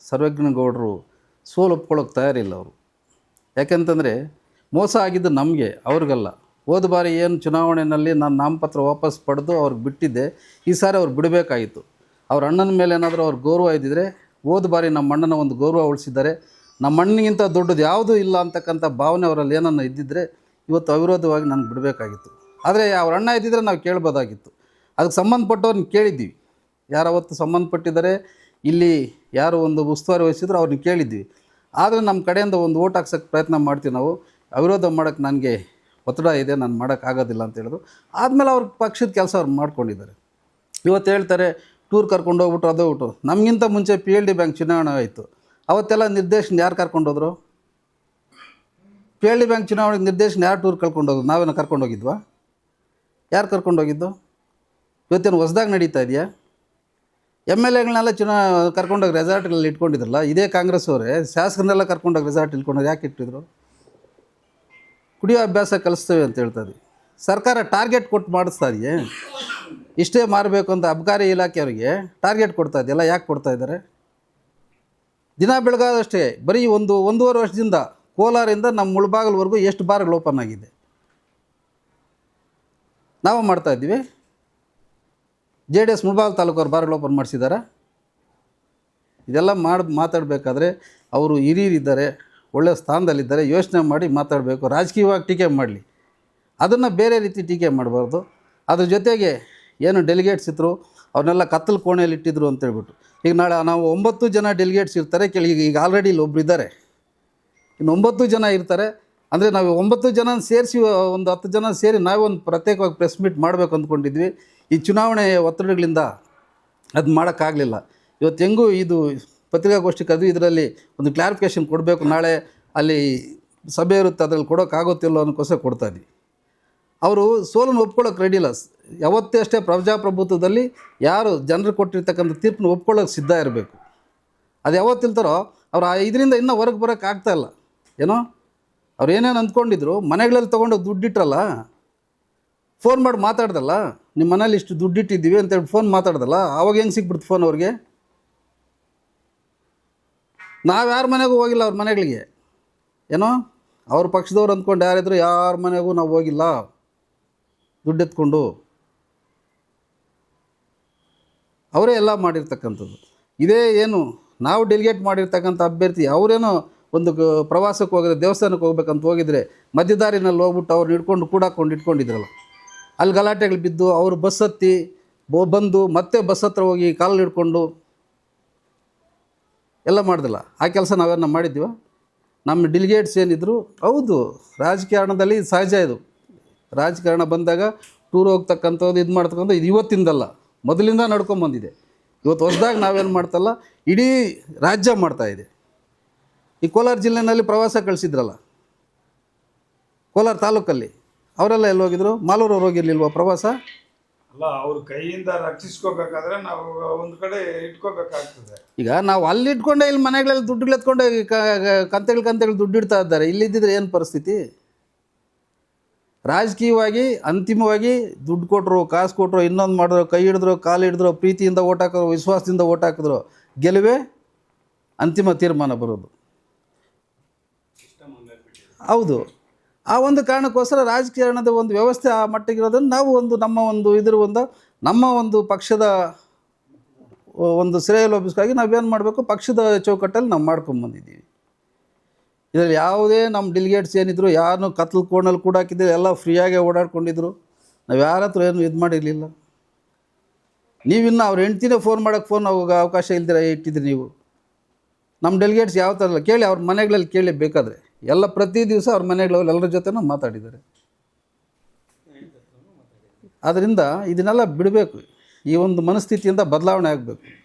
ಸರ್ವಜ್ಞಗೌಡರು ಸೋಲು ಒಪ್ಕೊಳ್ಳೋಕೆ ತಯಾರಿಲ್ಲ ಅವರು. ಯಾಕೆಂತಂದರೆ ಮೋಸ ಆಗಿದ್ದು ನಮಗೆ, ಅವ್ರಿಗಲ್ಲ. ಹೋದ ಬಾರಿ ಏನು ಚುನಾವಣೆಯಲ್ಲಿ ನಾನು ನಾಮಪತ್ರ ವಾಪಸ್ ಪಡೆದು ಅವ್ರಿಗೆ ಬಿಟ್ಟಿದ್ದೆ, ಈ ಸಾರಿ ಅವ್ರು ಬಿಡಬೇಕಾಗಿತ್ತು. ಅವ್ರ ಅಣ್ಣನ ಮೇಲೆ ಏನಾದರೂ ಅವ್ರ ಗೌರವ ಇದ್ದಿದ್ರೆ, ಹೋದ ಬಾರಿ ನಮ್ಮ ಅಣ್ಣನ ಒಂದು ಗೌರವ ಉಳಿಸಿದ್ದಾರೆ, ನಮ್ಮ ಅಣ್ಣಗಿಂತ ದೊಡ್ಡದು ಯಾವುದೂ ಇಲ್ಲ ಅಂತಕ್ಕಂಥ ಭಾವನೆ ಅವರಲ್ಲಿ ಏನನ್ನ ಇದ್ದಿದ್ದರೆ ಇವತ್ತು ಅವಿರೋಧವಾಗಿ ನನಗೆ ಬಿಡಬೇಕಾಗಿತ್ತು. ಆದರೆ ಅವ್ರ ಅಣ್ಣ ಇದ್ದಿದ್ರೆ ನಾವು ಕೇಳ್ಬೋದಾಗಿತ್ತು. ಅದಕ್ಕೆ ಸಂಬಂಧಪಟ್ಟವ್ರನ್ನ ಕೇಳಿದ್ವಿ, ಯಾರು ಅವತ್ತು ಸಂಬಂಧಪಟ್ಟಿದ್ದಾರೆ, ಇಲ್ಲಿ ಯಾರು ಒಂದು ಉಸ್ತುವಾರಿ ವಹಿಸಿದ್ರು ಅವ್ರನ್ನ ಕೇಳಿದ್ವಿ. ಆದರೆ ನಮ್ಮ ಕಡೆಯಿಂದ ಒಂದು ಓಟ್ ಹಾಕ್ಸೋಕ್ಕೆ ಪ್ರಯತ್ನ ಮಾಡ್ತೀವಿ ನಾವು, ಅವಿರೋಧ ಮಾಡೋಕ್ಕೆ ನನಗೆ ಒತ್ತಡ ಇದೆ, ನಾನು ಮಾಡೋಕ್ಕಾಗೋದಿಲ್ಲ ಅಂತ ಹೇಳಿದ್ರು. ಆದಮೇಲೆ ಅವ್ರ ಪಕ್ಷದ ಕೆಲಸ ಅವ್ರು ಮಾಡ್ಕೊಂಡಿದ್ದಾರೆ. ಇವತ್ತು ಹೇಳ್ತಾರೆ ಟೂರ್ ಕರ್ಕೊಂಡು ಹೋಗ್ಬಿಟ್ಟು ಅದು ಬಿಟ್ಟು. ನಮಗಿಂತ ಮುಂಚೆ PLD ಬ್ಯಾಂಕ್ ಚುನಾವಣೆ ಆಯಿತು, ಅವತ್ತೆಲ್ಲ ನಿರ್ದೇಶನ ಯಾರು ಕರ್ಕೊಂಡೋದ್ರು? PLD ಬ್ಯಾಂಕ್ ಚುನಾವಣೆಗೆ ನಿರ್ದೇಶನ ಯಾರು ಟೂರ್ ಕರ್ಕೊಂಡೋದ್ರು? ನಾವೇನೋ ಕರ್ಕೊಂಡೋಗಿದ್ವಾ? ಯಾರು ಕರ್ಕೊಂಡೋಗಿದ್ದು? ಇವತ್ತೇನು ಹೊಸದಾಗಿ ನಡೀತಾ ಇದೆಯಾ? MLAಗಳನ್ನೆಲ್ಲ ಕರ್ಕೊಂಡೋಗಿ ರೆಸಾರ್ಟ್ಗಳಲ್ಲಿ ಇಟ್ಕೊಂಡಿದ್ರಲ್ಲ, ಇದೇ ಕಾಂಗ್ರೆಸ್ ಅವರೇ ಶಾಸಕರನ್ನೆಲ್ಲ ಕರ್ಕೊಂಡೋಗಿ ರೆಸಾರ್ಟ್ ಇಟ್ಕೊಂಡೋಗಿ ಯಾಕೆ ಇಟ್ಟಿದ್ರು? ಕುಡಿಯೋ ಅಭ್ಯಾಸ ಕಲಿಸ್ತೇವೆ ಅಂತ ಹೇಳ್ತಾಯಿದ್ವಿ. ಸರ್ಕಾರ ಟಾರ್ಗೆಟ್ ಕೊಟ್ಟು ಮಾಡಿಸ್ತಾ ಇದೆಯೇ? ಇಷ್ಟೇ ಮಾರಬೇಕು ಅಂತ ಅಬಕಾರಿ ಇಲಾಖೆಯವರಿಗೆ ಟಾರ್ಗೆಟ್ ಕೊಡ್ತಾ ಇದೆಯಲ್ಲ, ಯಾಕೆ ಕೊಡ್ತಾ ಇದ್ದಾರೆ? ದಿನ ಬೆಳಗಾದಷ್ಟೇ ಬರೀ ಒಂದೂವರೆ ವರ್ಷದಿಂದ ಕೋಲಾರಿಂದ ನಮ್ಮ ಮುಳಬಾಗಲ್ವರೆಗೂ ಎಷ್ಟು ಬಾರ್ಗಳು ಓಪನ್ ಆಗಿದೆ ನಾವು ಮಾಡ್ತಾಯಿದ್ದೀವಿ. JDS ಮುಳಬಾಗಲ್ ತಾಲೂಕವ್ರು ಬಾರ್ಗಳು ಓಪನ್ ಮಾಡಿಸಿದ್ದಾರೆ. ಇದೆಲ್ಲ ಮಾತಾಡಬೇಕಾದ್ರೆ ಅವರು ಹಿರಿಯರಿದ್ದಾರೆ, ಒಳ್ಳೆಯ ಸ್ಥಾನದಲ್ಲಿದ್ದಾರೆ, ಯೋಚನೆ ಮಾಡಿ ಮಾತಾಡಬೇಕು. ರಾಜಕೀಯವಾಗಿ ಟೀಕೆ ಮಾಡಲಿ, ಅದನ್ನು ಬೇರೆ ರೀತಿ ಟೀಕೆ ಮಾಡಬಾರ್ದು. ಅದ್ರ ಜೊತೆಗೆ ಏನು ಡೆಲಿಗೇಟ್ಸ್ ಇದ್ದರು ಅವ್ರನ್ನೆಲ್ಲ ಕತ್ತಲು ಕೋಣೆಯಲ್ಲಿ ಇಟ್ಟಿದ್ರು ಅಂತೇಳ್ಬಿಟ್ಟು, ಈಗ ನಾಳೆ ನಾವು 9 ಜನ ಡೆಲಿಗೇಟ್ಸ್ ಇರ್ತಾರೆ ಈಗ ಆಲ್ರೆಡಿ ಇಲ್ಲಿ ಒಬ್ರು ಇದ್ದಾರೆ, ಇನ್ನು 9 ಜನ ಇರ್ತಾರೆ. ಅಂದರೆ ನಾವು 9 ಜನ ಸೇರಿಸಿ ಒಂದು 10 ಜನ ಸೇರಿ ನಾವೊಂದು ಪ್ರತ್ಯೇಕವಾಗಿ ಪ್ರೆಸ್ ಮೀಟ್ ಮಾಡಬೇಕು ಅಂದ್ಕೊಂಡಿದ್ವಿ. ಈ ಚುನಾವಣೆ ಒತ್ತಡಗಳಿಂದ ಅದು ಮಾಡೋಕ್ಕಾಗಲಿಲ್ಲ. ಇವತ್ತು ಹೆಂಗೂ ಇದು ಪತ್ರಿಕಾಗೋಷ್ಠಿ ಕರೆದು ಇದರಲ್ಲಿ ಒಂದು ಕ್ಲಾರಿಫಿಕೇಷನ್ ಕೊಡಬೇಕು, ನಾಳೆ ಅಲ್ಲಿ ಸಭೆ ಇರುತ್ತೆ, ಅದರಲ್ಲಿ ಕೊಡೋಕ್ಕಾಗುತ್ತಿಲ್ಲ ಅನ್ನೋಕ್ಕೋಸ್ಕರ ಕೊಡ್ತಾಯಿದ್ವಿ. ಅವರು ಸೋಲನ್ನು ಒಪ್ಕೊಳ್ಳೋಕೆ ರೆಡಿ ಇಲ್ಲ. ಯಾವತ್ತೇ ಅಷ್ಟೇ ಪ್ರಜಾಪ್ರಭುತ್ವದಲ್ಲಿ ಯಾರು ಜನರು ಕೊಟ್ಟಿರ್ತಕ್ಕಂಥ ತೀರ್ಪನ್ನು ಒಪ್ಕೊಳ್ಳೋಕೆ ಸಿದ್ಧ ಇರಬೇಕು. ಅದು ಯಾವತ್ತಿಲ್ತಾರೋ ಅವ್ರು ಇದರಿಂದ ಇನ್ನೂ ಹೊರಗೆ ಬರೋಕ್ಕೆ ಆಗ್ತಾಯಿಲ್ಲ. ಏನೋ ಅವ್ರು ಏನೇನು ಅಂದ್ಕೊಂಡಿದ್ರು, ಮನೆಗಳಲ್ಲಿ ತೊಗೊಂಡೋಗಿ ದುಡ್ಡಿಟ್ರಲ್ಲ, ಫೋನ್ ಮಾಡಿ ಮಾತಾಡ್ದಲ್ಲ, ನಿಮ್ಮ ಮನೇಲಿ ಇಷ್ಟು ದುಡ್ಡಿಟ್ಟಿದ್ದೀವಿ ಅಂತೇಳಿ ಫೋನ್ ಮಾತಾಡ್ದಲ್ಲ, ಆವಾಗ ಹೆಂಗೆ ಸಿಕ್ಬಿಡ್ತು ಫೋನ್ ಅವ್ರಿಗೆ? ನಾವು ಯಾರ ಮನೆಗೂ ಹೋಗಿಲ್ಲ ಅವ್ರ ಮನೆಗಳಿಗೆ. ಏನೋ ಅವ್ರ ಪಕ್ಷದವ್ರು ಅಂದ್ಕೊಂಡು ಯಾರಿದ್ರು ಯಾರ ಮನೆಗೂ ನಾವು ಹೋಗಿಲ್ಲ ದುಡ್ಡು ಎತ್ಕೊಂಡು. ಅವರೇ ಎಲ್ಲ ಮಾಡಿರ್ತಕ್ಕಂಥದ್ದು. ಇದೇ ಏನು ನಾವು ಡೆಲಿಗೇಟ್ ಮಾಡಿರ್ತಕ್ಕಂಥ ಅಭ್ಯರ್ಥಿ ಅವರೇನೋ ಒಂದು ಪ್ರವಾಸಕ್ಕೆ ಹೋಗಿದ್ರೆ, ದೇವಸ್ಥಾನಕ್ಕೆ ಹೋಗ್ಬೇಕಂತ ಹೋಗಿದ್ರೆ ಮಧ್ಯದಾರಿನಲ್ಲಿ ಹೋಗ್ಬಿಟ್ಟು ಅವ್ರು ಹಿಡ್ಕೊಂಡು ಇಟ್ಕೊಂಡಿದ್ರಲ್ಲ, ಅಲ್ಲಿ ಗಲಾಟೆಗಳು ಬಿದ್ದು ಅವರು ಬಸ್ ಹತ್ತಿ ಬಂದು ಮತ್ತೆ ಬಸ್ ಹತ್ರ ಹೋಗಿ ಕಾಲು ಹಿಡ್ಕೊಂಡು ಎಲ್ಲ ಮಾಡ್ದಲ್ಲ. ಆ ಕೆಲಸ ನಾವೇನ ಮಾಡಿದ್ದೀವ? ನಮ್ಮ ಡೆಲಿಗೇಟ್ಸ್ ಏನಿದ್ರು, ಹೌದು ರಾಜಕಾರಣದಲ್ಲಿ ಸಹಜ ಇದು. ರಾಜಕಾರಣ ಬಂದಾಗ ಟೂರ್ ಹೋಗ್ತಕ್ಕಂಥದ್ದು ಇದು ಮಾಡ್ತಕ್ಕಂಥ ಇದು ಇವತ್ತಿಂದಲ್ಲ, ಮೊದಲಿಂದ ನಡ್ಕೊಂಬಂದಿದೆ. ಇವತ್ತು ಹೊಸದಾಗಿ ನಾವೇನು ಮಾಡ್ತಲ್ಲ, ಇಡೀ ರಾಜ್ಯ ಮಾಡ್ತಾಯಿದೆ. ಈ ಕೋಲಾರ ಜಿಲ್ಲೆಯಲ್ಲಿ ಪ್ರವಾಸ ಕಳಿಸಿದ್ರಲ್ಲ, ಕೋಲಾರ ತಾಲೂಕಲ್ಲಿ ಅವರೆಲ್ಲ ಎಲ್ಲಿ ಹೋಗಿದ್ರು? ಮಾಲೂರವ್ರು ಹೋಗಿರ್ಲಿಲ್ವ ಪ್ರವಾಸ? ಅಲ್ಲ, ಅವ್ರ ಕೈಯಿಂದ ರಕ್ಷಿಸ್ಕೋಬೇಕಾದ್ರೆ ನಾವು ಒಂದು ಕಡೆ ಇಟ್ಕೋಬೇಕಾಗ್ತದೆ. ಈಗ ನಾವು ಅಲ್ಲಿ ಇಟ್ಕೊಂಡೆ ಇಲ್ಲಿ ಮನೆಗಳಲ್ಲಿ ದುಡ್ಡುಗಳು ಎತ್ಕೊಂಡೆ ಕಂತೆಗಳು ದುಡ್ಡು ಇಡ್ತಾ ಇದ್ದಾರೆ. ಇಲ್ಲಿದ್ದಿದ್ರೆ ಏನು ಪರಿಸ್ಥಿತಿ? ರಾಜಕೀಯವಾಗಿ ಅಂತಿಮವಾಗಿ ದುಡ್ಡು ಕೊಟ್ಟರು, ಕಾಸು ಕೊಟ್ಟರು, ಇನ್ನೊಂದು ಮಾಡಿದ್ರು, ಕೈ ಹಿಡಿದ್ರು, ಕಾಲು ಹಿಡಿದ್ರು, ಪ್ರೀತಿಯಿಂದ ಓಟ್ ಹಾಕಿದ್ರು, ವಿಶ್ವಾಸದಿಂದ ಓಟ್ ಹಾಕಿದ್ರು, ಗೆಲುವೇ ಅಂತಿಮ ತೀರ್ಮಾನ ಬರೋದು. ಹೌದು. ಆ ಒಂದು ಕಾರಣಕ್ಕೋಸ್ಕರ ರಾಜಕಾರಣದ ಒಂದು ವ್ಯವಸ್ಥೆ ಆ ಮಟ್ಟಿಗಿರೋದನ್ನು ನಾವು ನಮ್ಮ ಒಂದು ಪಕ್ಷದ ಒಂದು ಶ್ರೇಯೋಭಿವೃದ್ಧಿಗಾಗಿ ನಾವೇನು ಮಾಡಬೇಕು, ಪಕ್ಷದ ಚೌಕಟ್ಟಲ್ಲಿ ನಾವು ಮಾಡ್ಕೊಂಬಂದಿದ್ದೀವಿ. ಇದರಲ್ಲಿ ಯಾವುದೇ ನಮ್ಮ ಡೆಲಿಗೇಟ್ಸ್ ಏನಿದ್ರು ಯಾರನ್ನೂ ಕತ್ಲು ಕೋಣಲ್ಲಿ ಕೂಡ ಹಾಕಿದ್ರೆ ಎಲ್ಲ ಫ್ರೀಯಾಗೇ ಓಡಾಡ್ಕೊಂಡಿದ್ರು. ನಾವು ಯಾರ ಹತ್ರ ಏನು ಇದು ಮಾಡಿರಲಿಲ್ಲ. ನೀವಿನ್ನು ಅವ್ರ ಹೆಂಡ್ತಿನೇ ಫೋನ್ ಮಾಡೋಕ್ಕೆ ಅವಕಾಶ ಇಲ್ದಿರ ಇಟ್ಟಿದ್ರಿ ನೀವು. ನಮ್ಮ ಡೆಲಿಗೇಟ್ಸ್ ಯಾವ ಥರ ಕೇಳಿ, ಅವ್ರ ಮನೆಗಳಲ್ಲಿ ಕೇಳಿ ಬೇಕಾದರೆ ಎಲ್ಲ ಪ್ರತಿ ದಿವಸ ಅವ್ರ ಮನೆಗಳಲ್ಲಿ ಎಲ್ಲರ ಜೊತೆನೂ ಮಾತಾಡಿದ್ದಾರೆ. ಆದ್ದರಿಂದ ಇದನ್ನೆಲ್ಲ ಬಿಡಬೇಕು. ಈ ಒಂದು ಮನಸ್ಥಿತಿಯಿಂದ ಬದಲಾವಣೆ ಆಗಬೇಕು.